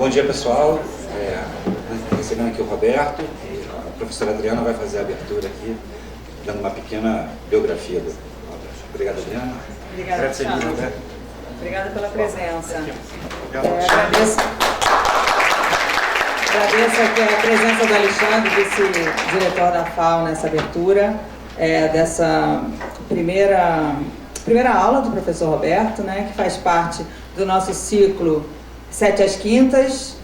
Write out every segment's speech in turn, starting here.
Bom dia, pessoal. Recebendo aqui o Roberto. A professora Adriana vai fazer a abertura aqui, dando uma pequena biografia do Roberto. Obrigado, Adriana. Obrigada, Roberto. Obrigada pela presença. Agradeço aqui a presença do Alexandre, vice-diretor da FAO, nessa abertura dessa primeira aula do professor Roberto, né, que faz parte do nosso ciclo 7 às quintas,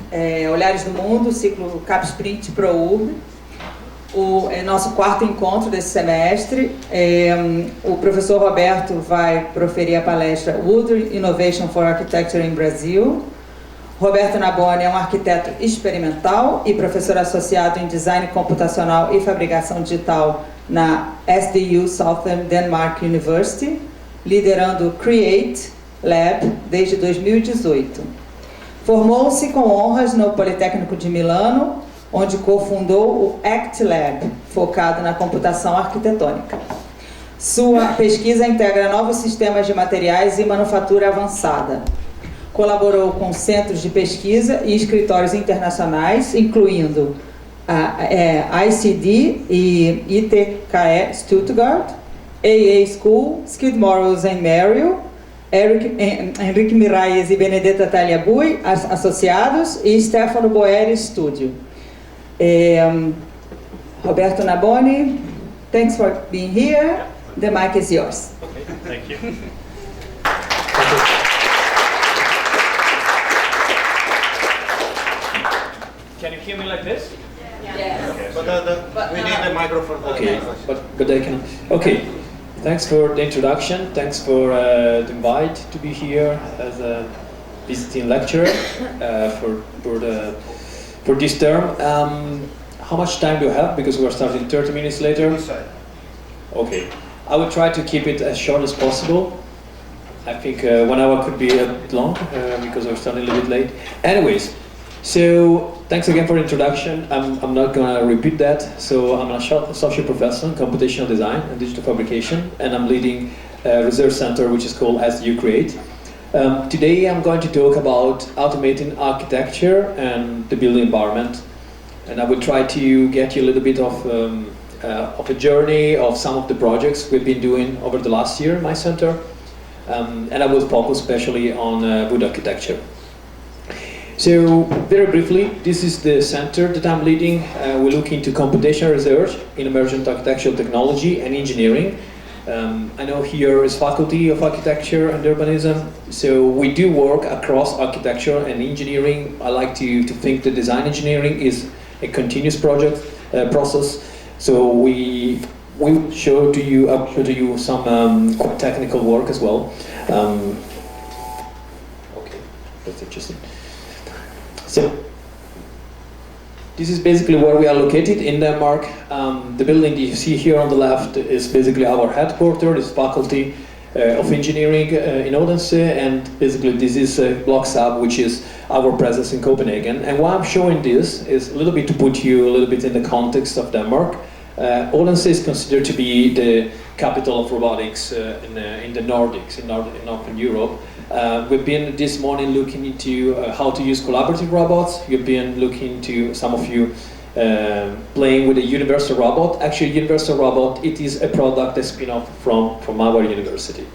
Olhares do Mundo, ciclo Capsprint PROURB, o nosso quarto encontro desse semestre. O professor Roberto vai proferir a palestra Wood Innovation for Architecture in Brazil. Roberto Naboni é um arquiteto experimental e professor associado em Design Computacional e Fabricação Digital na SDU Southern Denmark University, liderando o CREATE Lab desde 2018. Formou-se com honras no Politécnico de Milano, onde cofundou o ACT Lab, focado na computação arquitetônica. Sua pesquisa integra novos sistemas de materiais e manufatura avançada. Colaborou com centros de pesquisa e escritórios internacionais, incluindo a ICD e ITKE Stuttgart, AA School, Skidmore and Merrill, Henrique Miralles e Benedetta Tagliabue, associados, e Stefano Boeri Studio. Roberto Naboni, thanks for being here. The mic is yours. Okay, thank you. Can you hear me like this? Yes. Okay. But we need the microphone. Okay, but I can. Okay, thanks for the introduction. Thanks for the invite to be here as a visiting lecturer for this term. How much time do you have? Because we are starting 30 minutes later. Okay, I will try to keep it as short as possible. I think 1 hour could be a bit long because we're starting a little bit late. Anyways. So, thanks again for the introduction. I'm not going to repeat that. So, I'm an associate professor in computational design and digital fabrication, and I'm leading a research center which is called SDU CREATE. Today, I'm going to talk about automating architecture and the building environment, and I will try to get you a little bit of a journey of some of the projects we've been doing over the last year in my center, and I will focus especially on wood architecture. So, very briefly, this is the center that I'm leading. We look into computational research in emergent architectural technology and engineering. I know here is Faculty of Architecture and Urbanism, so we do work across architecture and engineering. I like to think that design engineering is a continuous process. So we show to you some quite technical work as well. Okay, that's interesting. So, this is basically where we are located in Denmark. The building that you see here on the left is basically our headquarters, this Faculty of Engineering in Odense, and basically this is Block Sub, which is our presence in Copenhagen. And why I'm showing this is a little bit to put you a little bit in the context of Denmark. Odense is considered to be the capital of robotics in the Nordics, in Northern Europe. We've been this morning looking into how to use collaborative robots. You've been looking into, some of you, playing with a universal robot. Actually, universal robot, it is a product, a spin-off from our university.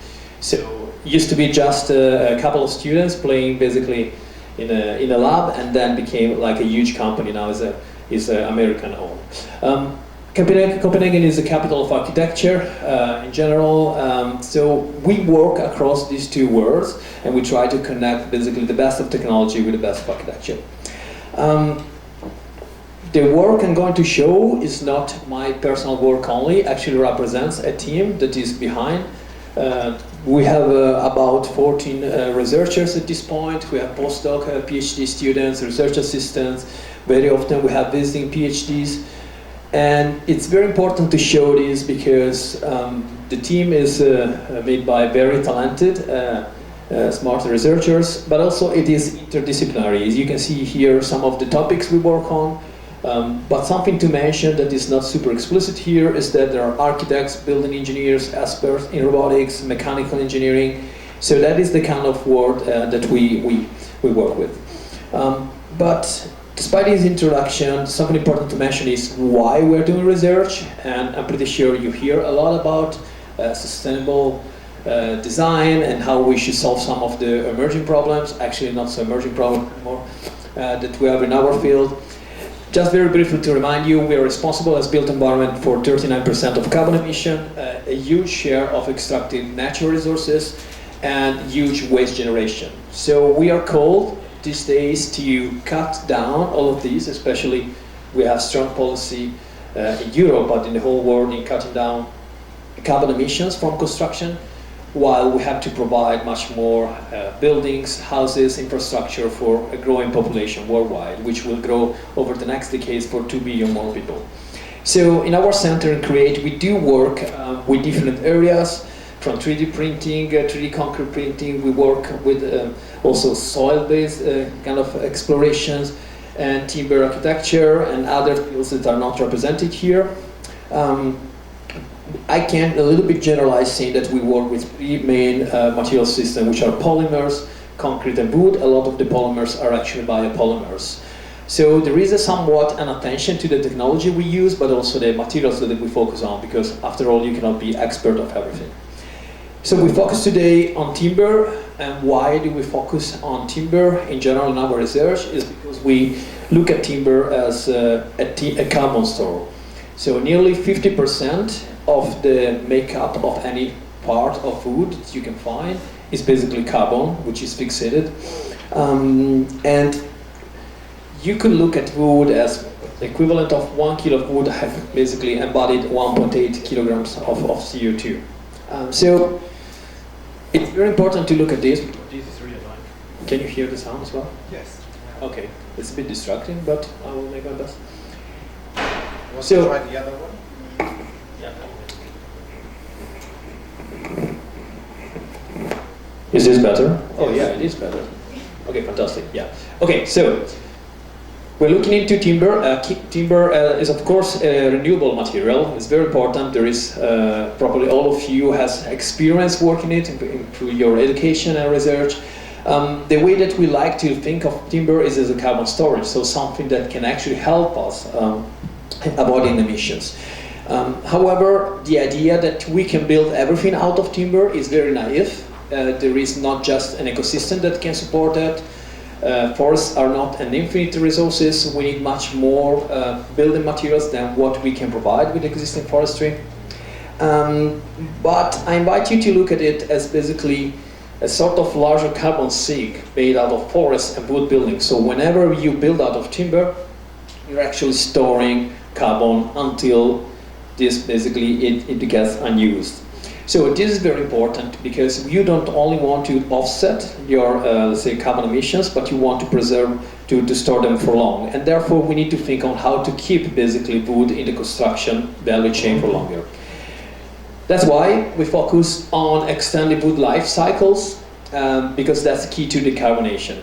So, it used to be just a couple of students playing basically in a lab, and then became like a huge company. Now is American owned. Copenhagen is the capital of architecture in general, so we work across these two worlds and we try to connect basically the best of technology with the best of architecture. The work I'm going to show is not my personal work only, actually represents a team that is behind. We have about 14 researchers at this point. We have postdoc, PhD students, research assistants. Very often we have visiting PhDs. And it's very important to show this because the team is made by very talented, smart researchers, but also it is interdisciplinary. As you can see here, some of the topics we work on, but something to mention that is not super explicit here is that there are architects, building engineers, experts in robotics, mechanical engineering. So that is the kind of work that we work with. But despite this introduction, something important to mention is why we're doing research, and I'm pretty sure you hear a lot about sustainable design and how we should solve some of the emerging problems, actually not so emerging problems anymore, that we have in our field. Just very briefly to remind you, we are responsible as built environment for 39% of carbon emission, a huge share of extracting natural resources, and huge waste generation. So we are called these days to cut down all of these, especially we have strong policy in Europe, but in the whole world in cutting down carbon emissions from construction, while we have to provide much more buildings, houses, infrastructure for a growing population worldwide, which will grow over the next decades for 2 billion more people. So in our center in Create, we do work with different areas, from 3D printing, 3D concrete printing. We work with also soil-based kind of explorations, and timber architecture, and other fields that are not represented here. I can a little bit generalize saying that we work with 3 main material systems, which are polymers, concrete and wood. A lot of the polymers are actually biopolymers. So there is a somewhat an attention to the technology we use, but also the materials that we focus on, because after all, you cannot be expert of everything. So we focus today on timber, and why do we focus on timber in general in our research is because we look at timber as a carbon store. So nearly 50% of the makeup of any part of wood that you can find is basically carbon, which is fixated. And you could look at wood as the equivalent of 1 kilo of wood have basically embodied 1.8 kilograms of CO2. So it's very important to look at this. This is really annoying. Can you hear the sound as well? Yes. Okay, it's a bit distracting, but I will make my best. Want So- to try the other one? Yeah. Is this better? Oh yeah, it is better. Okay, fantastic, yeah. Okay, so we're looking into timber. Timber is of course a renewable material. It's very important. There is probably all of you has experience working it through your education and research. The way that we like to think of timber is as a carbon storage, so something that can actually help us avoiding emissions. However, the idea that we can build everything out of timber is very naive. There is not just an ecosystem that can support that. Forests are not an infinite resources. We need much more building materials than what we can provide with existing forestry. But I invite you to look at it as basically a sort of larger carbon sink made out of forests and wood buildings. So whenever you build out of timber, you're actually storing carbon until this basically it gets unused. So this is very important because you don't only want to offset your let's say carbon emissions, but you want to preserve to store them for long, and therefore we need to think on how to keep basically wood in the construction value chain for longer. That's why we focus on extended wood life cycles, because that's key to decarbonation.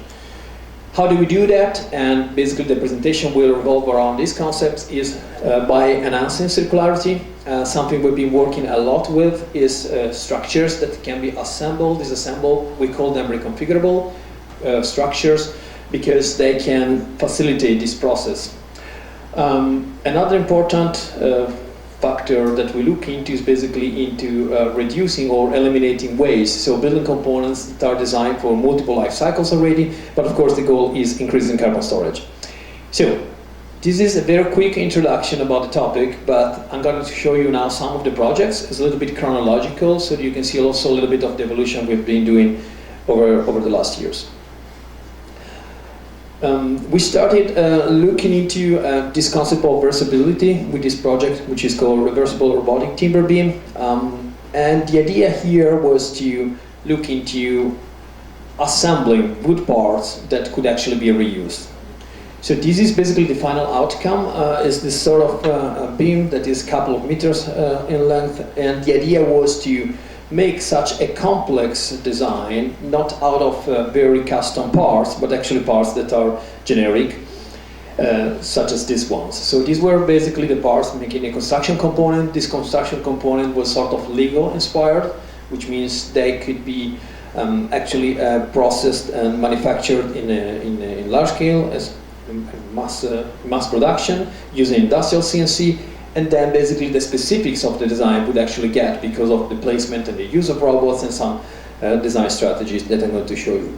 How do we do that? And basically the presentation will revolve around these concepts is by enhancing circularity. Something we've been working a lot with is structures that can be assembled, disassembled. We call them reconfigurable structures because they can facilitate this process. Another important factor that we look into is basically into reducing or eliminating waste. So building components that are designed for multiple life cycles already, but of course the goal is increasing carbon storage. So this is a very quick introduction about the topic, but I'm going to show you now some of the projects. It's a little bit chronological, so you can see also a little bit of the evolution we've been doing over the last years. We started looking into this concept of versatility with this project, which is called Reversible Robotic Timber Beam. And the idea here was to look into assembling wood parts that could actually be reused. So this is basically the final outcome, is this sort of beam that is a couple of meters in length, and the idea was to make such a complex design, not out of very custom parts, but actually parts that are generic, such as these ones. So these were basically the parts making a construction component. This construction component was sort of Lego inspired, which means they could be actually processed and manufactured in large scale, mass production using industrial CNC, and then basically the specifics of the design would actually get because of the placement and the use of robots and some design strategies that I'm going to show you.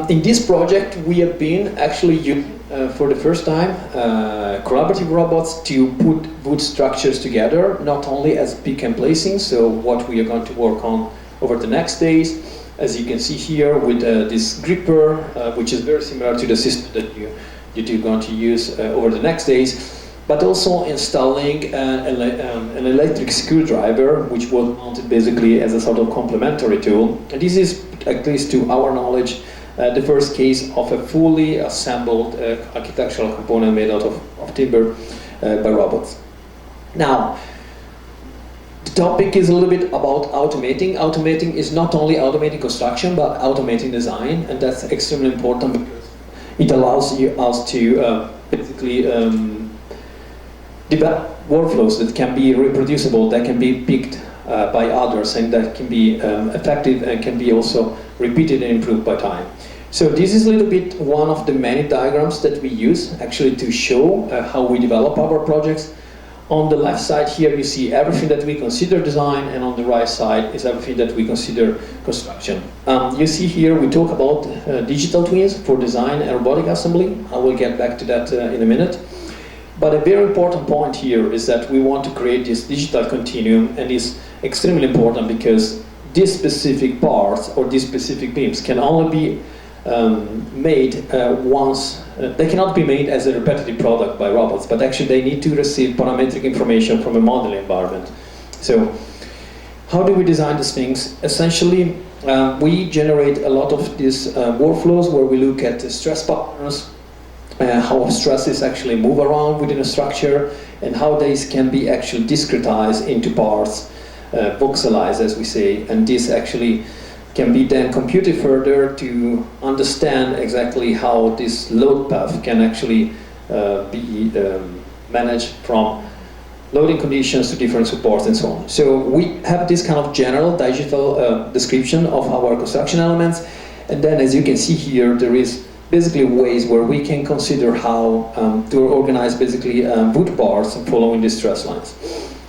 In this project, we have been actually using for the first time collaborative robots to put wood structures together, not only as pick and placing, so what we are going to work on over the next days, as you can see here with this gripper, which is very similar to the system that you're going to use over the next days, but also installing an electric screwdriver, which was mounted basically as a sort of complementary tool. And this is, at least to our knowledge, the first case of a fully assembled architectural component made out of timber by robots. Now, the topic is a little bit about automating. Automating is not only automating construction, but automating design, and that's extremely important because it allows us to basically develop workflows that can be reproducible, that can be picked by others, and that can be effective and can be also repeated and improved by time. So this is a little bit one of the many diagrams that we use actually to show how we develop our projects. On the left side here you see everything that we consider design, and on the right side is everything that we consider construction. You see here we talk about digital twins for design and robotic assembly. I will get back to that in a minute. But a very important point here is that we want to create this digital continuum, and it's extremely important because these specific parts or these specific beams can only be made once. They cannot be made as a repetitive product by robots, but actually they need to receive parametric information from a modeling environment. So how do we design these things? Essentially, we generate a lot of these workflows where we look at the stress patterns, how stresses actually move around within a structure, and how these can be actually discretized into parts, voxelized as we say, and this actually can be then computed further to understand exactly how this load path can actually be managed from loading conditions to different supports and so on. So we have this kind of general digital description of our construction elements, and then as you can see here there is basically ways where we can consider how to organize basically wood parts following the stress lines.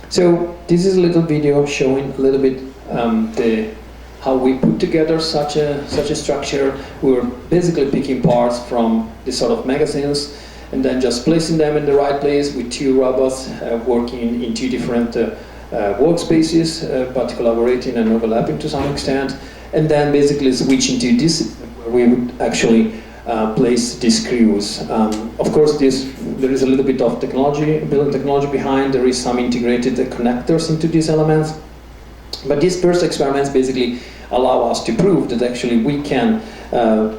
So this is a little video showing a little bit how we put together such a structure. We're basically picking parts from this sort of magazines and then just placing them in the right place with two robots working in two different workspaces, but collaborating and overlapping to some extent, and then basically switching to this where we would actually place these screws. Of course, there is a little bit of building technology behind. There is some integrated connectors into these elements. But these first experiments basically allow us to prove that actually we can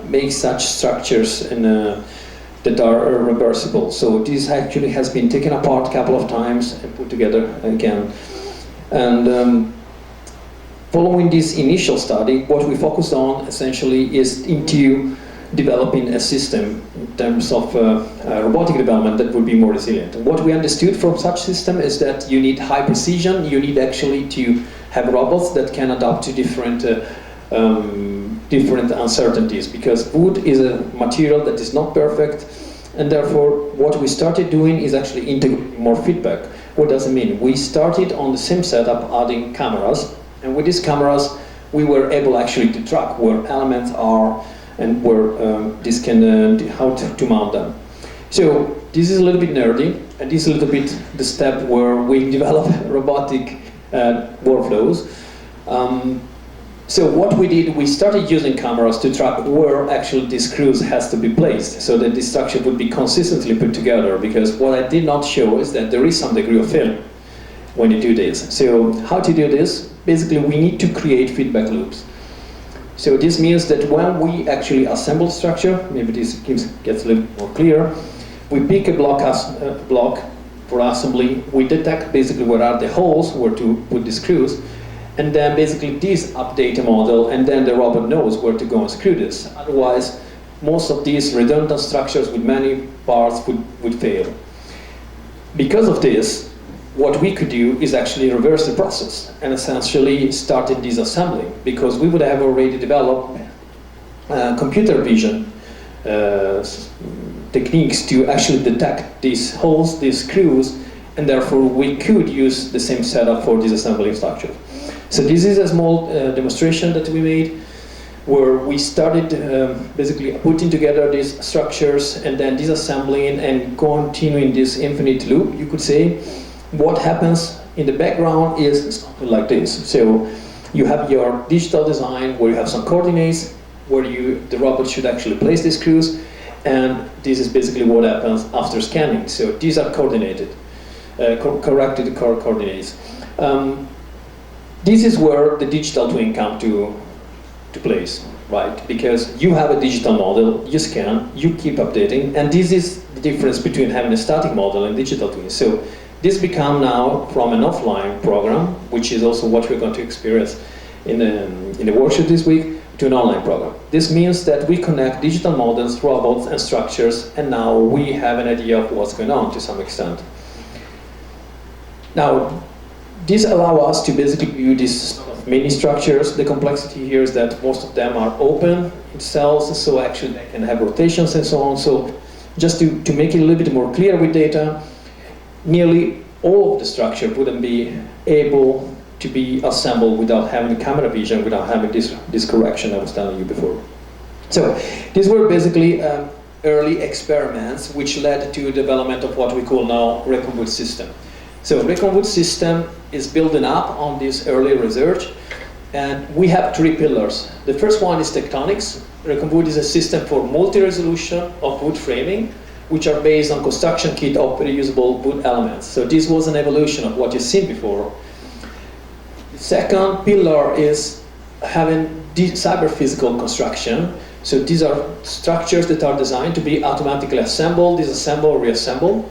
make such structures that are reversible. So this actually has been taken apart a couple of times and put together again. And following this initial study, what we focused on essentially is into developing a system in terms of robotic development that would be more resilient. And what we understood from such system is that you need high precision, you need actually to have robots that can adapt to different uncertainties, because wood is a material that is not perfect, and therefore what we started doing is actually integrating more feedback. What does it mean? We started on the same setup adding cameras, and with these cameras we were able actually to track where elements are and where this can, how to mount them. So this is a little bit nerdy, and this is a little bit the step where we develop robotic workflows. So what we did, we started using cameras to track where actually these screws has to be placed, so that this structure would be consistently put together, because what I did not show is that there is some degree of failure when you do this. So how to do this? Basically we need to create feedback loops. So this means that when we actually assemble the structure, maybe this gets a little more clear, we pick a block for assembly, we detect basically where are the holes where to put the screws, and then basically this update a model, and then the robot knows where to go and screw this. Otherwise, most of these redundant structures with many parts would fail. Because of this, what we could do is actually reverse the process and essentially started disassembling, because we would have already developed computer vision techniques to actually detect these holes, these screws, and therefore we could use the same setup for disassembling structure. So this is a small demonstration that we made, where we started basically putting together these structures and then disassembling and continuing this infinite loop, you could say. What happens in the background is something like this. So you have your digital design where you have some coordinates, where the robot should actually place the screws, and this is basically what happens after scanning. So these are coordinated, corrected coordinates. This is where the digital twin comes to place, right? Because you have a digital model, you scan, you keep updating, and this is the difference between having a static model and digital twin. So this become now from an offline program, which is also what we're going to experience in the workshop this week, to an online program. This means that we connect digital models, robots, and structures, and now we have an idea of what's going on to some extent. Now, this allows us to basically view these mini structures. The complexity here is that most of them are open in cells, so actually they can have rotations and so on. So just to make it a little bit more clear with data, nearly all of the structure wouldn't be able to be assembled without having camera vision, without having this correction I was telling you before. So these were basically early experiments which led to the development of what we call now Reckonwood system. So Reckonwood system is building up on this early research, and we have three pillars. The first one is tectonics. Reckonwood is a system for multi-resolution of wood framing, which are based on construction kit of reusable wood elements. So this was an evolution of what you've seen before. The second pillar is having cyber-physical construction. So these are structures that are designed to be automatically assembled, disassembled, reassembled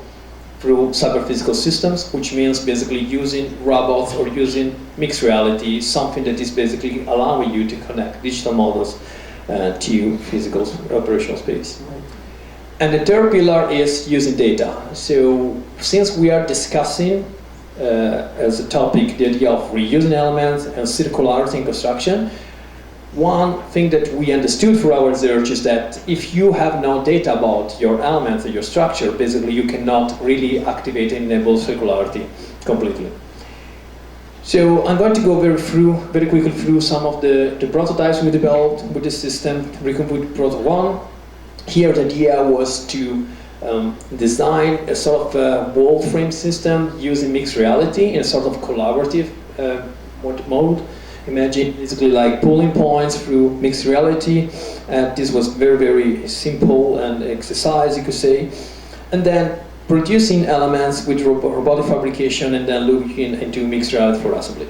through cyber-physical systems, which means basically using robots or using mixed reality, something that is basically allowing you to connect digital models to physical operational space. And the third pillar is using data. So since we are discussing as a topic the idea of reusing elements and circularity in construction, one thing that we understood through our research is that if you have no data about your elements or your structure, basically you cannot really activate and enable circularity completely. So I'm going to go very quickly through some of the prototypes we developed with this system. Reckonwood Proto 1. Here the idea was to design a sort of wall frame system using mixed reality in a sort of collaborative mode. Imagine basically like pulling points through mixed reality. This was very simple and exercise, you could say. And then producing elements with robotic fabrication and then looking into mixed reality for assembly.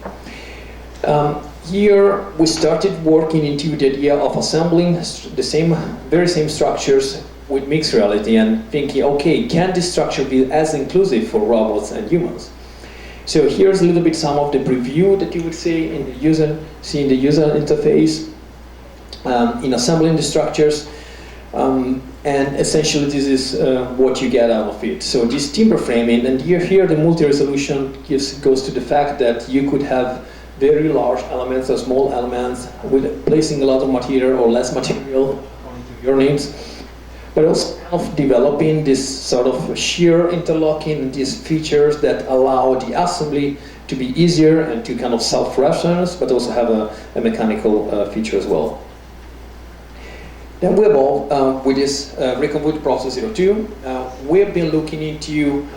Here we started working into the idea of assembling the very same structures with mixed reality and thinking, okay, can this structure be as inclusive for robots and humans? So here's a little bit some of the preview that you would see in the user interface in assembling the structures. And essentially this is what you get out of it. So this timber framing, and here the multi-resolution goes to the fact that you could have very large elements or small elements with placing a lot of material or less material according to your needs, but also kind of developing this sort of shear interlocking, these features that allow the assembly to be easier and to kind of self-reference, but also have a mechanical feature as well. Then we evolved with this Reckonwood Process 02. We've been looking into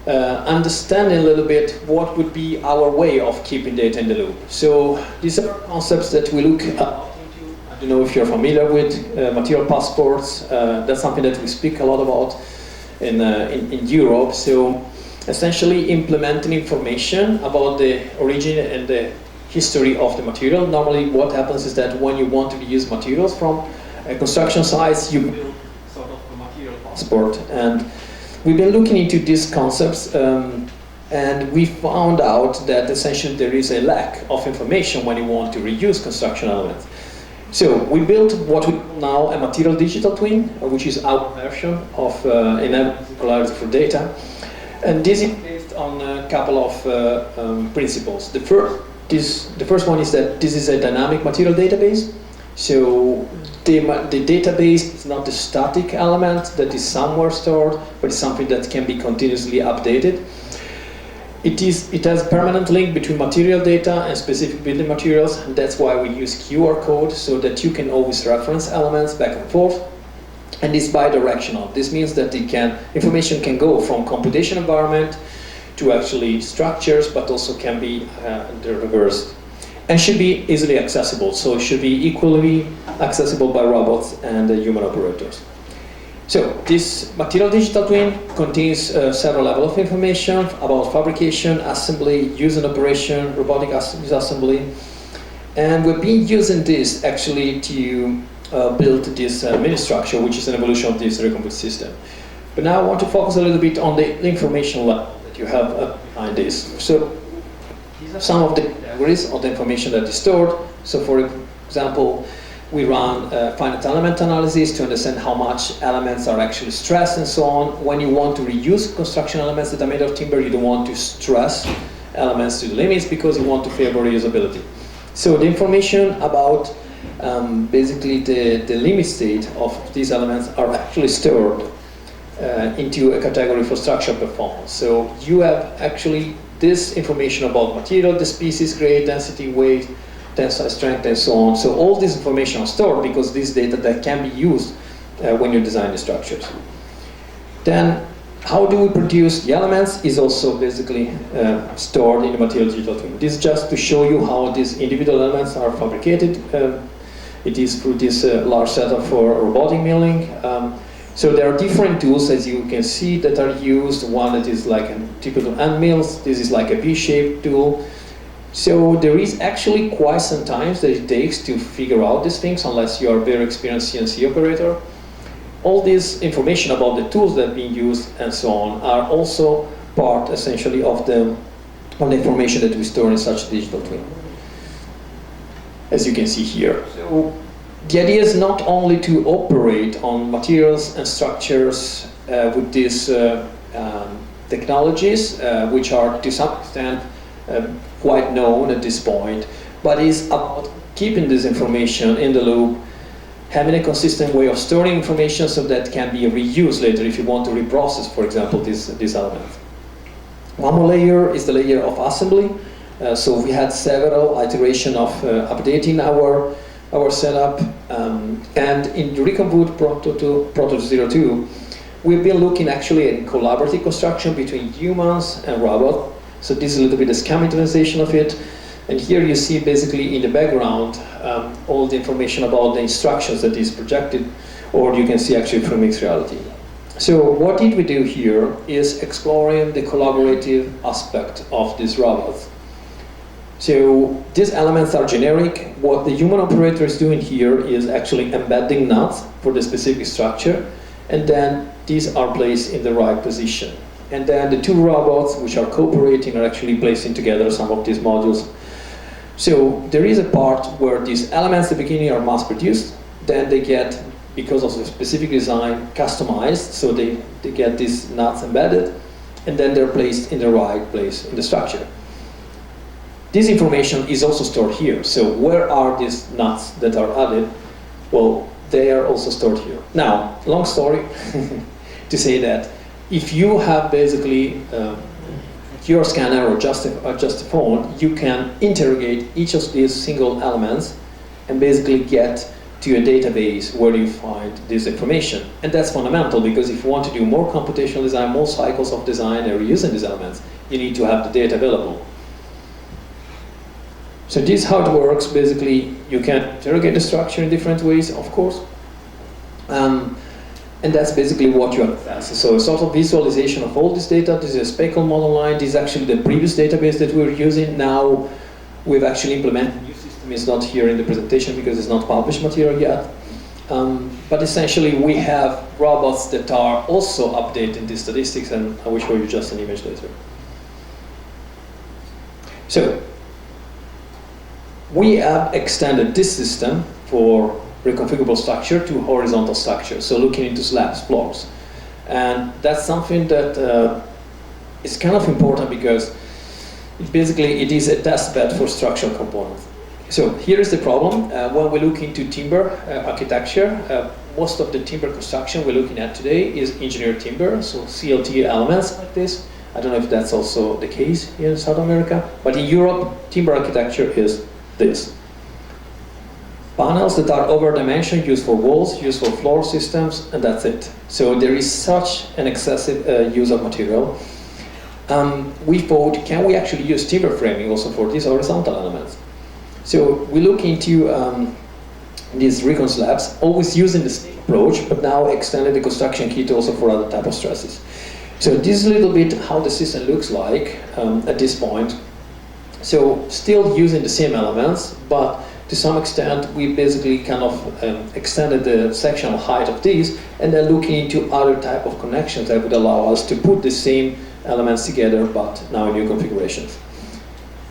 understanding a little bit what would be our way of keeping data in the loop. So these are concepts that we look into. I don't know if you're familiar with material passports. That's something that we speak a lot about in Europe. So essentially implementing information about the origin and the history of the material. Normally what happens is that when you want to use materials from construction sites, you build sort of a material passport. And we've been looking into these concepts and we found out that essentially there is a lack of information when you want to reuse construction elements. So we built what we call now a material digital twin, which is our version of enabling circularity for data. And this is based on a couple of principles. The first one is that this is a dynamic material database. So the database is not a static element that is somewhere stored, but it's something that can be continuously updated. It has a permanent link between material data and specific building materials, and that's why we use QR code, so that you can always reference elements back and forth. And it's bidirectional. This means that information can go from computation environment to actually structures, but also can be the reverse. And should be easily accessible, so it should be equally accessible by robots and human operators. So this material digital twin contains several levels of information about fabrication, assembly, use and operation, robotic assembly. And we've been using this actually to build this mini structure, which is an evolution of this recombinant system. But now I want to focus a little bit on the information level that you have behind this. So these are some of the categories of the information that is stored. So for example, we run finite element analysis to understand how much elements are actually stressed and so on. When you want to reuse construction elements that are made of timber, you don't want to stress elements to the limits because you want to favor reusability. So the information about basically the limit state of these elements are actually stored into a category for structural performance. So you have actually this information about material, the species, grade, density, weight, tensile strength, and so on. So all this information are stored because this data that can be used when you design the structures. Then, how do we produce the elements is also basically stored in the material digital twin. This is just to show you how these individual elements are fabricated. It is through this large setup for robotic milling. So there are different tools, as you can see, that are used. One that is like a typical hand mills. This is like a V-shaped tool. So there is actually quite some time that it takes to figure out these things, unless you are a very experienced CNC operator. All this information about the tools that are being used and so on are also part, essentially, of the information that we store in such a digital twin, as you can see here. So the idea is not only to operate on materials and structures with these technologies, which are to some extent quite known at this point, but is about keeping this information in the loop, having a consistent way of storing information so that can be reused later if you want to reprocess, for example, this element. One more layer is the layer of assembly. So we had several iterations of updating our setup, and in the Recombut Proto 02, we've been looking actually at collaborative construction between humans and robots. So this is a little bit of schematization of it. And here you see basically in the background all the information about the instructions that is projected, or you can see actually from mixed reality. So what did we do here is exploring the collaborative aspect of these robots. So these elements are generic. What the human operator is doing here is actually embedding nuts for the specific structure, and then these are placed in the right position. And then the two robots, which are cooperating, are actually placing together some of these modules. So there is a part where these elements at the beginning are mass-produced, then they get, because of the specific design, customized, so they get these nuts embedded, and then they're placed in the right place in the structure. This information is also stored here. So where are these nuts that are added? Well, they are also stored here. Now, long story to say that if you have basically your scanner or just a phone, you can interrogate each of these single elements and basically get to a database where you find this information. And that's fundamental, because if you want to do more computational design, more cycles of design and reusing these elements, you need to have the data available. So this is how it works. Basically, you can interrogate the structure in different ways, of course. And that's basically what you have. So a sort of visualization of all this data. This is a speckle model line. This is actually the previous database that we were using. Now we've actually implemented a new system. It's not here in the presentation because it's not published material yet. But essentially we have robots that are also updating these statistics, and I will show you just an image later. So we have extended this system for reconfigurable structure to horizontal structure, so looking into slabs, floors. And that's something that is kind of important, because it is a test bed for structural components. So here is the problem. When we look into timber architecture, most of the timber construction we're looking at today is engineered timber, so CLT elements like this. I don't know if that's also the case here in South America, but in Europe, timber architecture is this. Panels that are over-dimensioned, used for walls, used for floor systems, and that's it. So there is such an excessive use of material. We thought, can we actually use timber framing also for these horizontal elements? So we look into these recon slabs, always using the same approach, but now extended the construction kit also for other type of stresses. So this is a little bit how the system looks like at this point. So still using the same elements, but to some extent we basically kind of extended the sectional height of these and then looking into other type of connections that would allow us to put the same elements together, but now in new configurations.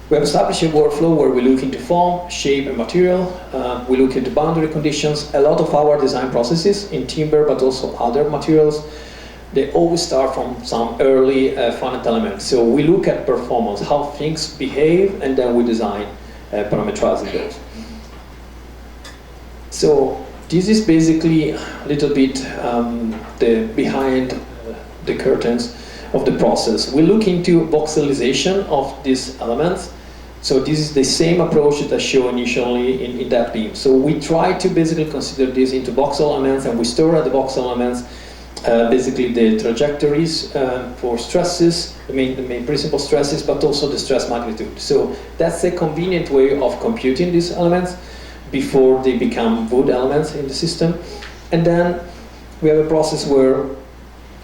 We have established a workflow where we look into form, shape, and material. We look into boundary conditions. A lot of our design processes in timber, but also other materials, they always start from some early finite elements. So we look at performance, how things behave, and then we design parameterizing those. So this is basically a little bit the behind the curtains of the process. We look into voxelization of these elements. So this is the same approach that I showed initially in that beam. So we try to basically consider this into voxel elements, and we store at the voxel elements basically the trajectories for stresses, the main principal stresses, but also the stress magnitude. So that's a convenient way of computing these elements before they become wood elements in the system. And then we have a process where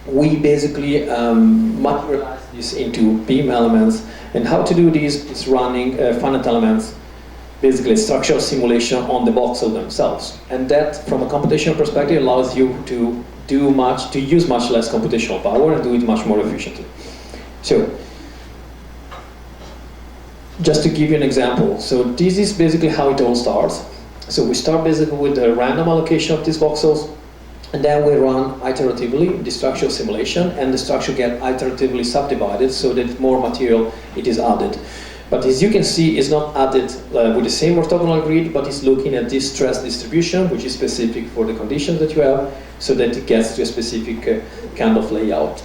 we basically materialize this into beam elements. And how to do this is running finite elements, basically structural simulation on the voxel themselves. And that, from a computational perspective, allows you to use much less computational power and do it much more efficiently. So, just to give you an example, so this is basically how it all starts. So we start basically with a random allocation of these voxels, and then we run iteratively the structural simulation, and the structure gets iteratively subdivided so that more material it is added. But as you can see, it's not added with the same orthogonal grid, but it's looking at this stress distribution, which is specific for the conditions that you have, so that it gets to a specific kind of layout.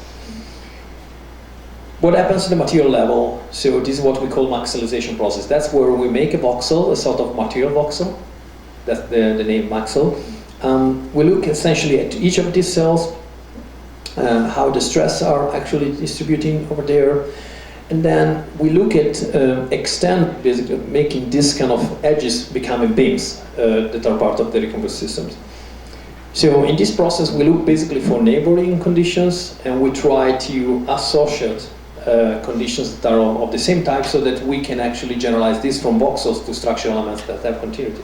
What happens at the material level? So this is what we call maxillization process. That's where we make a voxel, a sort of material voxel. That's the name maxil. We look essentially at each of these cells, how the stress are actually distributing over there, and then we look at extend, basically making this kind of edges becoming beams that are part of the recomposed systems. So in this process we look basically for neighboring conditions, and we try to associate conditions that are of the same type so that we can actually generalize this from voxels to structural elements that have continuity.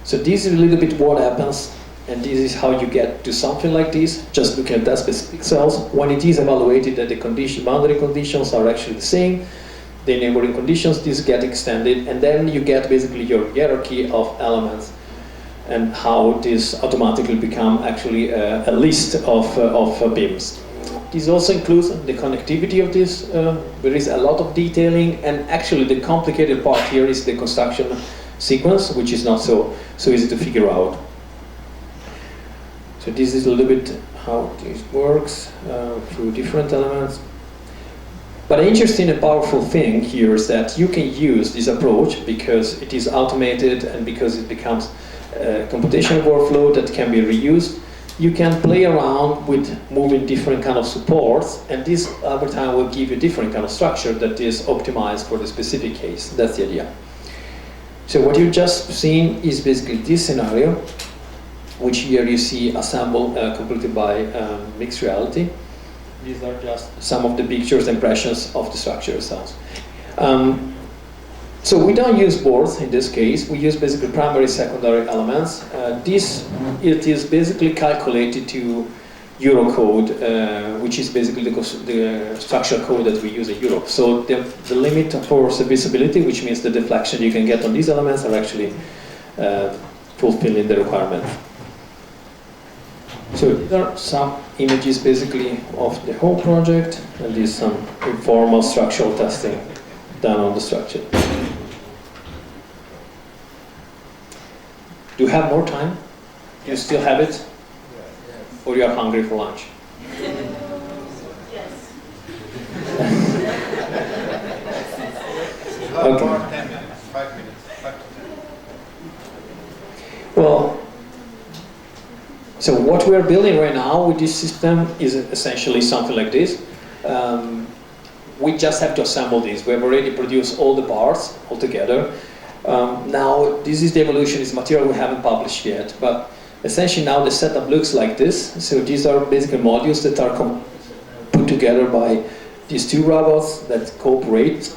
So this is a little bit what happens, and this is how you get to something like this, just looking at that specific cells. When it is evaluated that the boundary conditions are actually the same, the neighboring conditions, these get extended, and then you get basically your hierarchy of elements and how this automatically become actually a list of beams. This also includes the connectivity of this. There is a lot of detailing, and actually the complicated part here is the construction sequence, which is not so easy to figure out. So this is a little bit how this works through different elements. But an interesting and powerful thing here is that you can use this approach because it is automated and because it becomes a computational workflow that can be reused. You can play around with moving different kind of supports, and this over time will give you a different kind of structure that is optimized for the specific case. That's the idea. So what you've just seen is basically this scenario, which here you see assembled completely by mixed reality. These are just some of the pictures, impressions of the structure itself. So we don't use boards in this case. We use basically primary, secondary elements. It is basically calculated to Eurocode, which is basically the structural code that we use in Europe. So the limit for serviceability, which means the deflection you can get on these elements, are actually fulfilling the requirement. So these are some images basically of the whole project, and these some informal structural testing done on the structure. Do you have more time? Do you still have it? Or you are hungry for lunch? About Okay. 10 minutes, 5 minutes, 5 to 10. Well, so what we are building right now with this system is essentially something like this. We just have to assemble this. We have already produced all the parts all together. Now, this is the evolution, is material we haven't published yet, but essentially now the setup looks like this. So these are basically modules that are put together by these two robots that cooperate.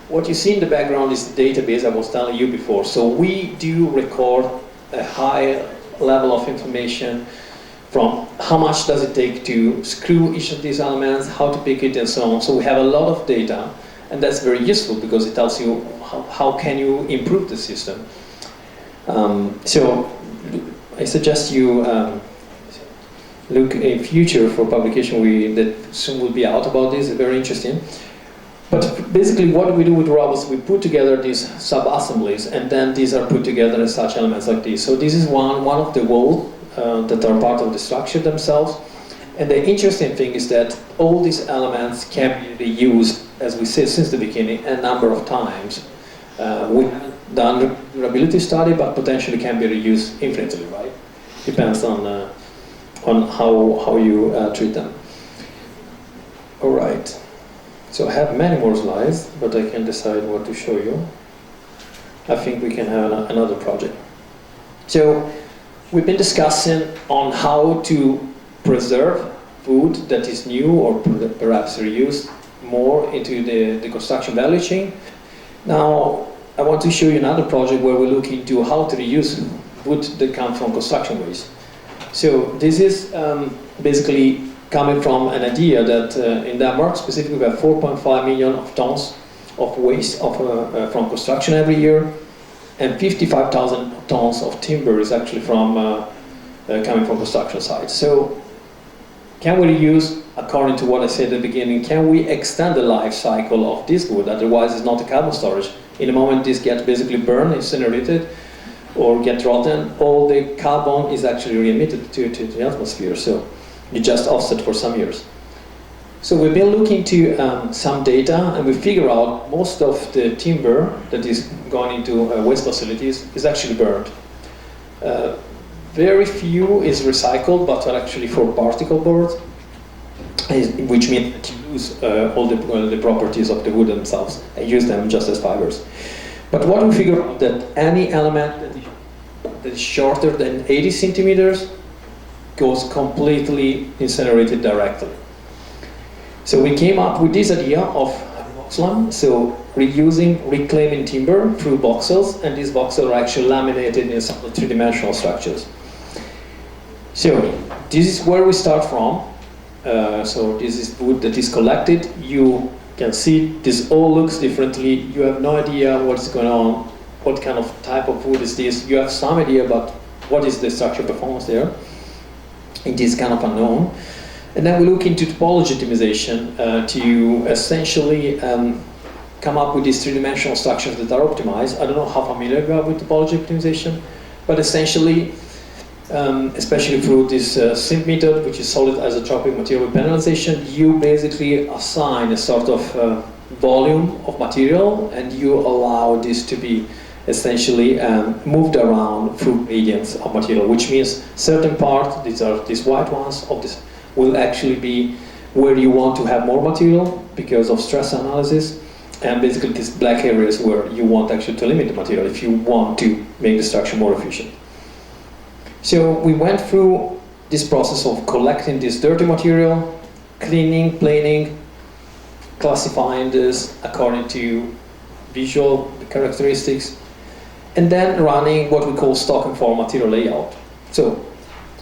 What you see in the background is the database I was telling you before. So we do record a high level of information from how much does it take to screw each of these elements, how to pick it, and so on. So we have a lot of data, and that's very useful because it tells you how can you improve the system. So I suggest you look in future for publication that soon will be out about this. It's very interesting. But basically what we do with robots, we put together these sub-assemblies, and then these are put together as such elements like this. So this is one of the walls that are part of the structure themselves. And the interesting thing is that all these elements can be reused, as we said since the beginning, a number of times. We haven't done durability study, but potentially can be reused infinitely, right? Depends on how you treat them. All right. So I have many more slides, but I can decide what to show you. I think we can have another project. So we've been discussing on how to preserve food that is new or perhaps reused more into the construction value chain. Now I want to show you another project where we look into how to reuse wood that comes from construction waste. So this is basically coming from an idea that in Denmark specifically we have 4.5 million of tons of waste from construction every year, and 55,000 tons of timber is actually from coming from construction sites. So can we reuse, according to what I said at the beginning, can we extend the life cycle of this wood? Otherwise it's not a carbon storage. In the moment this gets basically burned, incinerated, or get rotten, all the carbon is actually re-emitted to the atmosphere. So you just offset for some years. So we've been looking to some data, and we figure out most of the timber that is going into waste facilities is actually burned. Very few is recycled, but are actually for particle board, which means that you lose all the properties of the wood themselves and use them just as fibers. But what we figure out that any element that is shorter than 80 centimeters goes completely incinerated directly. So we came up with this idea of slum, so reclaiming timber through voxels, and these voxels are actually laminated in some three-dimensional structures. So this is where we start from. So this is wood that is collected. You can see this all looks differently. You have no idea what's going on, what kind of type of wood is this. You have some idea about what is the structural performance there. It is kind of unknown. And then we look into topology optimization to essentially come up with these three-dimensional structures that are optimized. I don't know how familiar you are with topology optimization, but essentially, especially through this SIMP method, which is solid isotropic material penalization, you basically assign a sort of volume of material, and you allow this to be essentially moved around through gradients of material, which means certain parts, these white ones, of this will actually be where you want to have more material because of stress analysis, and basically these black areas where you want actually to limit the material if you want to make the structure more efficient. So we went through this process of collecting this dirty material, cleaning, planing, classifying this according to visual characteristics, and then running what we call stock and flow material layout. So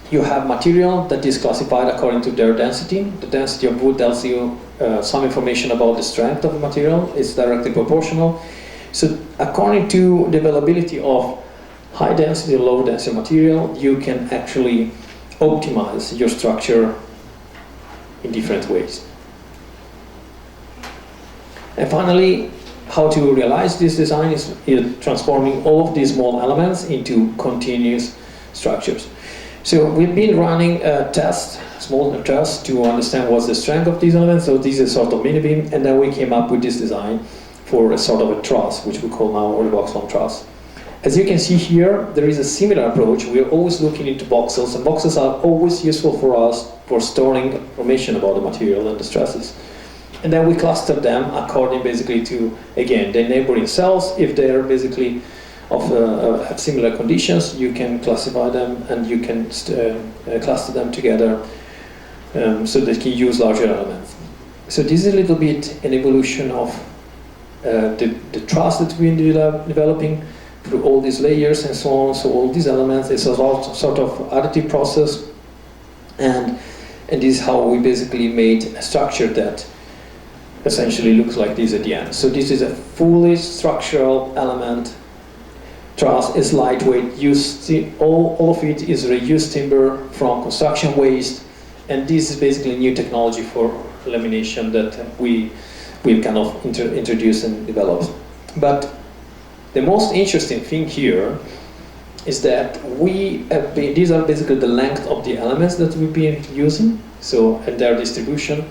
you have material that is classified according to their density. The density of wood tells you some information about the strength of the material. It's directly proportional. So according to the availability of high density or low density material, you can actually optimize your structure in different ways. And finally, how to realize this design is transforming all of these small elements into continuous structures. So we've been running a test, small test, to understand what's the strength of these elements. So this is sort of mini beam, and then we came up with this design for a sort of a truss, which we call now the box-on truss. As you can see here, there is a similar approach. We are always looking into voxels, and voxels are always useful for us for storing information about the material and the stresses. And then we cluster them according basically to, again, the neighboring cells. If they are basically have similar conditions, you can classify them and you can cluster them together so they can use larger elements. So this is a little bit an evolution of the truss that we've been developing through all these layers and so on. So all these elements, it's a sort of additive process, and this is how we basically made a structure that essentially looks like this at the end. So this is a fully structural element. Truss is lightweight, all of it is reused timber from construction waste, and this is basically a new technology for lamination that we've kind of introduced and developed. But the most interesting thing here is that these are basically the length of the elements that we've been using, so, and their distribution.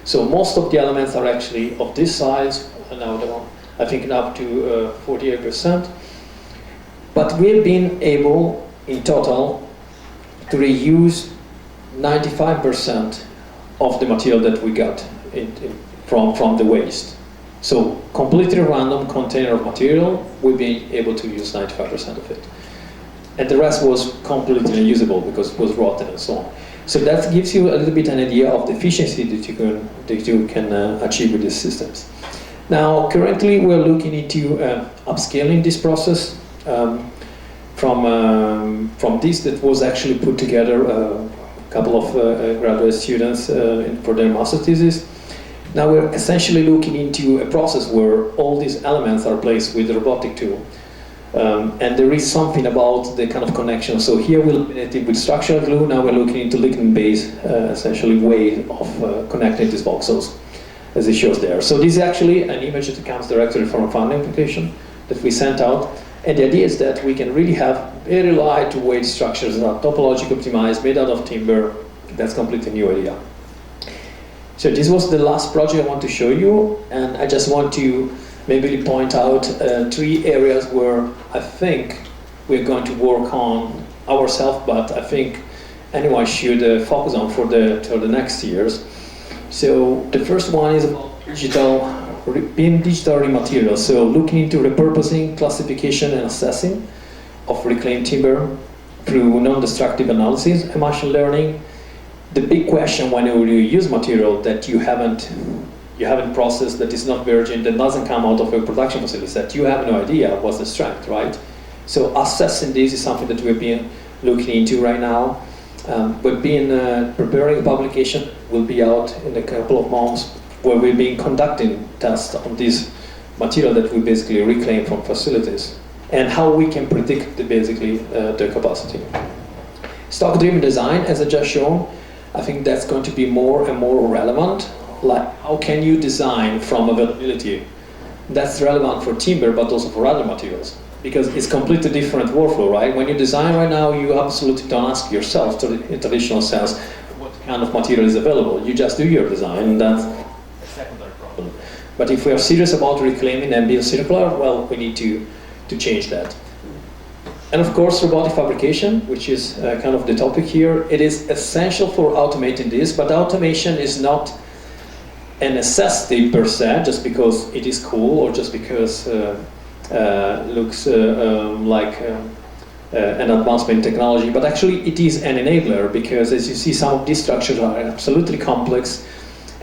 So most of the elements are actually of this size, now I think up to 48%. But we've been able, in total, to reuse 95% of the material that we got from the waste. So completely random container of material, we've been able to use 95% of it. And the rest was completely unusable because it was rotten and so on. So that gives you a little bit an idea of the efficiency that you can achieve with these systems. Now, currently we're looking into upscaling this process from this that was actually put together a couple of graduate students for their master thesis. Now we're essentially looking into a process where all these elements are placed with a robotic tool. And there is something about the kind of connection. So here we're looking with structural glue, now we're looking into lignin-based, essentially, way of connecting these voxels, as it shows there. So this is actually an image that comes directly from a founding application that we sent out. And the idea is that we can really have very lightweight structures that are topologically optimized, made out of timber. That's a completely new idea. So this was the last project I want to show you, and I just want to maybe point out 3 areas where I think we're going to work on ourselves, but I think anyone should focus on for the next years. So the first one is about digital rematerials. So looking into repurposing, classification, and assessing of reclaimed timber through non-destructive analysis and machine learning. The big question when you use material that you haven't processed, that is not virgin, that doesn't come out of a production facility, that you have no idea what's the strength, right? So assessing this is something that we've been looking into right now. We've been preparing a publication, will be out in a couple of months, where we've been conducting tests on this material that we basically reclaim from facilities, and how we can predict their capacity. Stock-driven design, as I just shown, I think that's going to be more and more relevant. Like, how can you design from availability? That's relevant for timber, but also for other materials, because it's completely different workflow, right? When you design right now, you absolutely don't ask yourself, in traditional sense, what kind of material is available. You just do your design, and that's a secondary problem. But if we are serious about reclaiming and being circular, well, we need to change that. And of course, robotic fabrication, which is kind of the topic here. It is essential for automating this, but automation is not a necessity per se, just because it is cool or just because looks like an advancement in technology, but actually it is an enabler, because as you see, some of these structures are absolutely complex,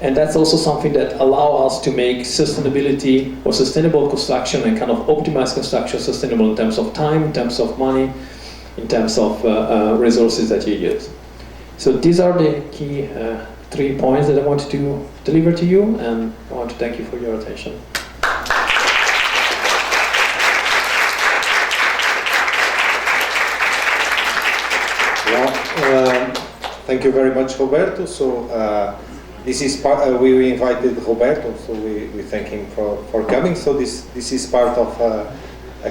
and that's also something that allows us to make sustainability or sustainable construction and kind of optimized construction sustainable in terms of time, in terms of money, in terms of resources that you use. So these are the key 3 points that I wanted to deliver to you, and I want to thank you for your attention. Well, thank you very much, Roberto. So this is part, we invited Roberto, so we thank him for coming. So this is part of a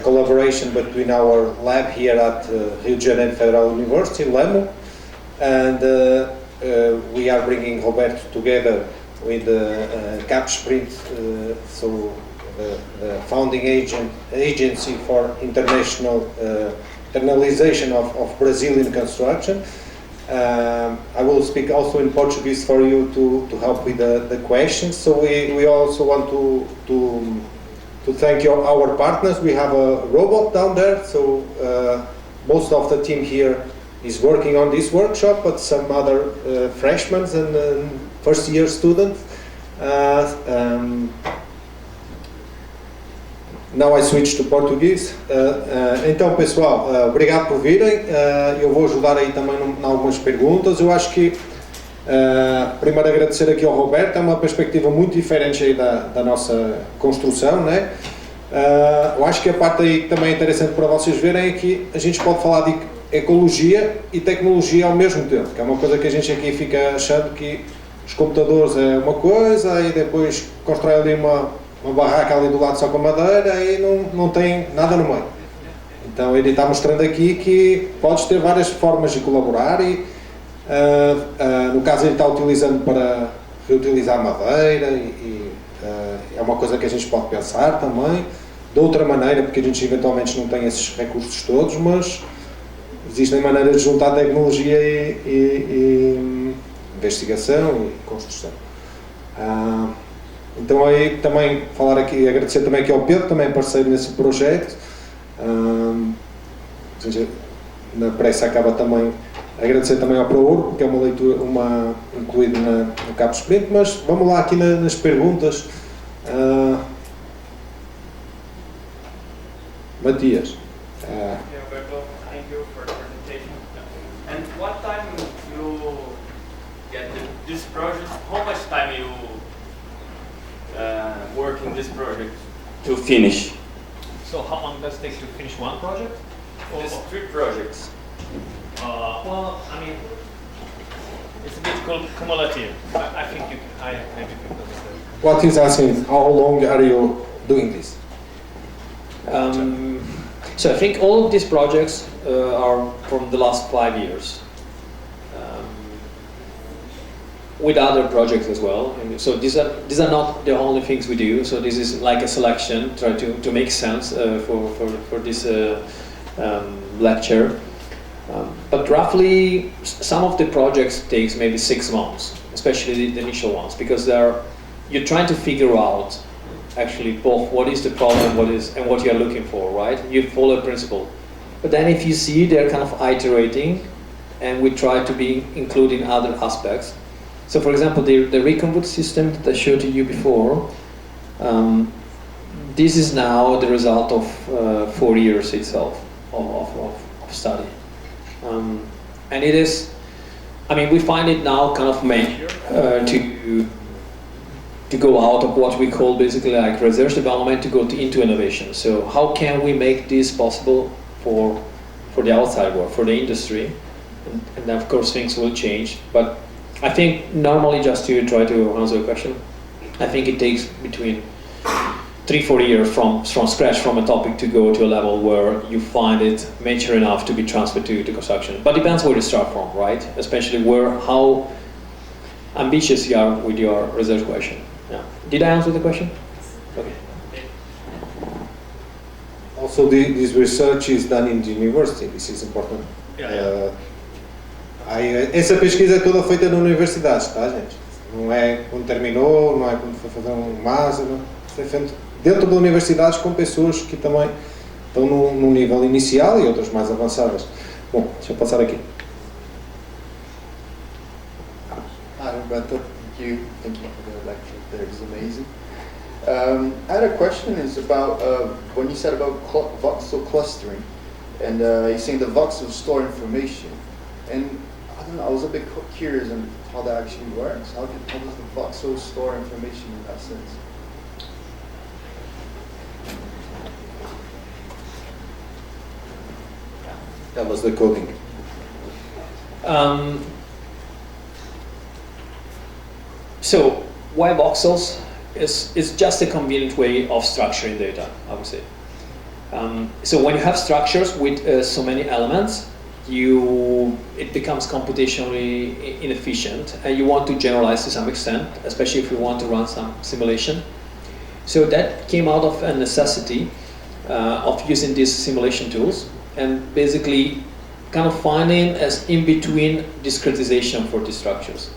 collaboration between our lab here at Rio de Janeiro Federal University, LEMO, and we are bringing Roberto together with CapSprint, so the founding agency for internationalization of Brazilian construction. I will speak also in Portuguese for you to help with the questions. So we also want to thank our partners. We have a robot down there, so most of the team here is working on this workshop, but some other freshmen and first year students. Now I switch to Português. Então, pessoal, obrigado por virem. Eu vou ajudar aí também em algumas perguntas. Eu acho que, primeiro, agradecer aqui ao Roberto. É uma perspectiva muito diferente aí da nossa construção, né? Eu acho que a parte aí que também é interessante para vocês verem é que a gente pode falar de ecologia e tecnologia ao mesmo tempo, que é uma coisa que a gente aqui fica achando que os computadores é uma coisa e depois constrói ali uma barraca ali do lado só com madeira e não tem nada no meio. Então ele está mostrando aqui que podes ter várias formas de colaborar e no caso ele está utilizando para reutilizar madeira e é uma coisa que a gente pode pensar também de outra maneira, porque a gente eventualmente não tem esses recursos todos, mas existem maneiras de juntar tecnologia e investigação e construção. Então aí também falar aqui, agradecer também aqui ao Pedro, também parceiro nesse projeto. Na pressa acaba também agradecer também ao PROURB, que é uma leitura incluída no CapSprint, mas vamos lá aqui nas perguntas. Matias. Roberto, thank you for the presentation. And what time you get this project? How much time you work in this project to finish? So how long does it take to finish one project? There's 3 projects. Well, I mean, it's a bit cumulative. I think maybe because of that. What is asking, how long are you doing this? So I think all of these projects are from the last 5 years, with other projects as well. And so these are not the only things we do. So this is like a selection, try to make sense for this lecture. But roughly, some of the projects takes maybe 6 months, especially the initial ones, because you're trying to figure out actually both what is the problem, and what you're looking for, right? You follow a principle. But then if you see they're kind of iterating, and we try to be including other aspects. So for example, the recombut system that I showed to you before, this is now the result of 4 years itself of study. And it is, I mean, we find it now kind of major to go out of what we call basically like research development to go into innovation. So how can we make this possible for the outside world, for the industry? And of course things will change. But I think normally, just to try to answer the question, I think it takes between 3-4 years from scratch from a topic to go to a level where you find it mature enough to be transferred to construction. But depends where you start from, right? Especially how ambitious you are with your research question. Yeah. Did I answer the question? Okay. Also, this research is done in the university. This is important. Yeah. Essa pesquisa é toda feita na universidade, tá, gente? Não é quando terminou, não é quando foi fazer um master, não. É feito dentro da universidade com pessoas que também estão num nível inicial e outras mais avançadas. Bom, deixa eu passar aqui. Hi, Roberto. Thank you for the lecture. That is amazing. I had a question. Is about when you said about voxel clustering, and you're saying the voxels store information, and I don't know. I was a bit curious on how that actually works. How does the voxel store information in that sense? That was the coding. So why voxels is just a convenient way of structuring data, I would say. So when you have structures with so many elements, it becomes computationally inefficient, and you want to generalize to some extent, especially if you want to run some simulation. So that came out of a necessity of using these simulation tools and basically kind of finding as in-between discretization for these structures.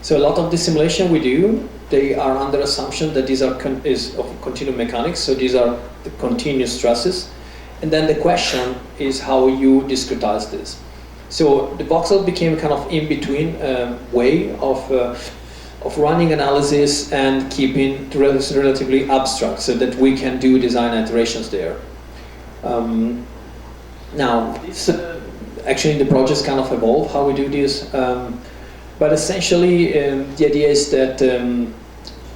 So a lot of the simulation we do, they are under assumption that these are of continuum mechanics, so these are the continuous stresses. And then the question is how you discretize this. So the voxel became a kind of in-between way of running analysis and keeping relatively abstract, so that we can do design iterations there. Now, actually the projects kind of evolve how we do this, but essentially the idea is that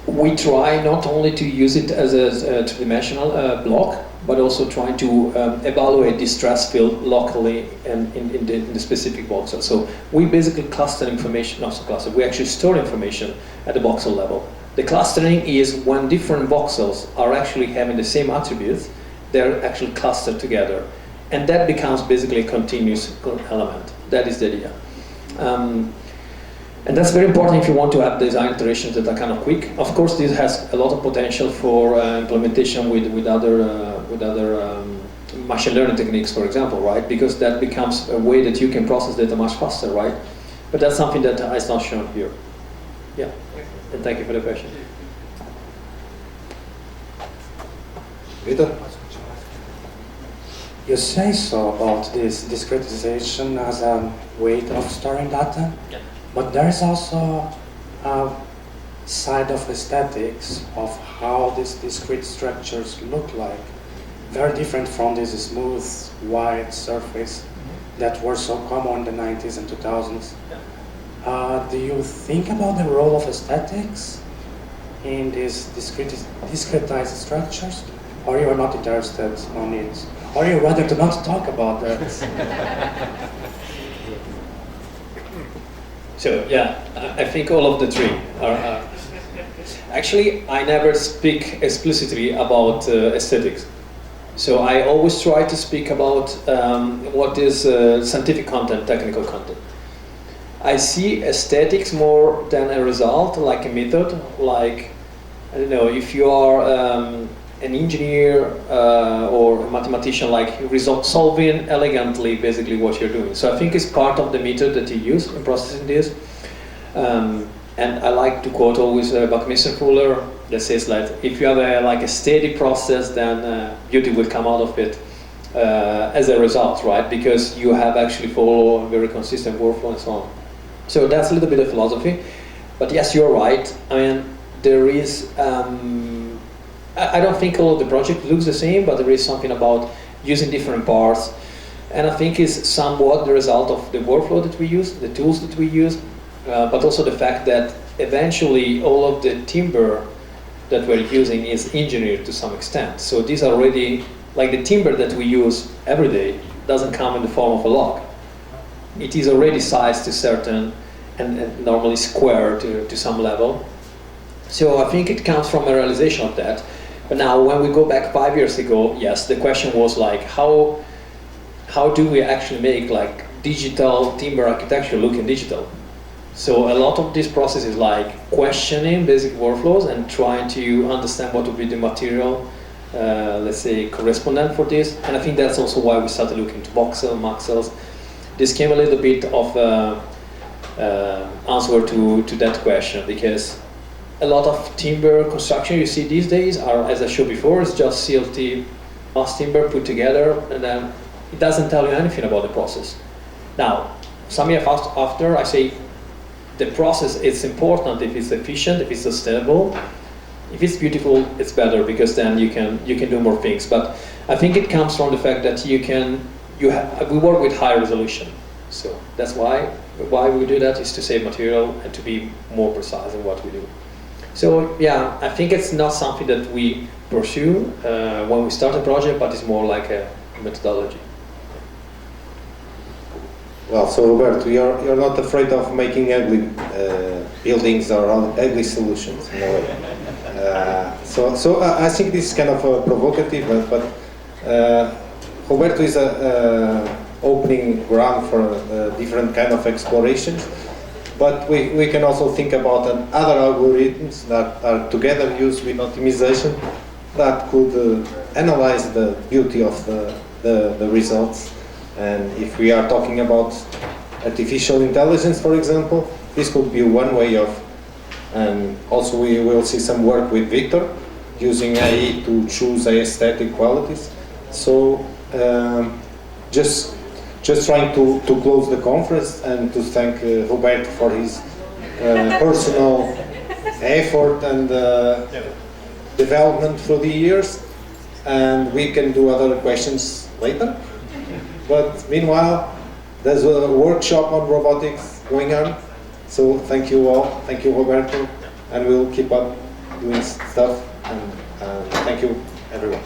we try not only to use it as a two-dimensional block, but also trying to evaluate the stress field locally and in the specific voxel. So we basically cluster information, not so cluster, we actually store information at the voxel level. The clustering is when different voxels are actually having the same attributes, they're actually clustered together. And that becomes basically a continuous element. That is the idea. And that's very important if you want to have design iterations that are kind of quick. Of course, this has a lot of potential for implementation with other machine learning techniques, for example, right? Because that becomes a way that you can process data much faster, right? But that's something that is not shown here. Yeah, and thank you for the question. Vitor? You say so about this discretization as a way of storing data, Yeah. but there's also a side of aesthetics of how these discrete structures look like. Very different from this smooth, white surface that were so common in the 90s and 2000s. Do you think about the role of aesthetics in these discretized structures, or you are not interested on it? Or you rather do not talk about that? So yeah, I think all of the three are. Actually, I never speak explicitly about aesthetics. So I always try to speak about what is scientific content, technical content. I see aesthetics more than a result, like a method, like, I don't know, if you are an engineer or a mathematician, like solving elegantly basically what you're doing. So I think it's part of the method that you use in processing this. And I like to quote always Buckminster Fuller that says that if you have a steady process, then beauty will come out of it as a result, right? Because you have actually follow a very consistent workflow and so on. So that's a little bit of philosophy. But yes, you're right. I mean, there is, I don't think all of the project looks the same, but there is something about using different parts. And I think it's somewhat the result of the workflow that we use, the tools that we use, but also the fact that eventually all of the timber that we're using is engineered to some extent. So these are already, like the timber that we use every day doesn't come in the form of a log. It is already sized to certain, and normally square to some level. So I think it comes from a realization of that. But now when we go back 5 years ago, yes, the question was like, how do we actually make like digital timber architecture look in digital? So a lot of this process is like questioning basic workflows and trying to understand what would be the material, let's say, correspondent for this. And I think that's also why we started looking to voxel, maxels. This came a little bit of answer to that question, because a lot of timber construction you see these days are, as I showed before, it's just CLT mass timber put together, and then it doesn't tell you anything about the process. Now, some years after, I say the process is important if it's efficient, if it's sustainable. If it's beautiful, it's better, because then you can do more things. But I think it comes from the fact that we work with high resolution. So that's why we do that, is to save material and to be more precise in what we do. So yeah, I think it's not something that we pursue when we start a project, but it's more like a methodology. Well, so Roberto, you're not afraid of making ugly buildings or ugly solutions, in a way. So I think this is kind of provocative, but Roberto is opening ground for different kind of explorations. But we can also think about other algorithms that are together used with optimization that could analyze the beauty of the results. And if we are talking about artificial intelligence, for example, this could be one way of, and also we will see some work with Victor using AI to choose aesthetic qualities. So just trying to close the conference and to thank Roberto for his personal effort and development through the years, and we can do other questions later. But meanwhile, there's a workshop on robotics going on, so thank you all, thank you Roberto, and we'll keep up doing stuff, and thank you everyone.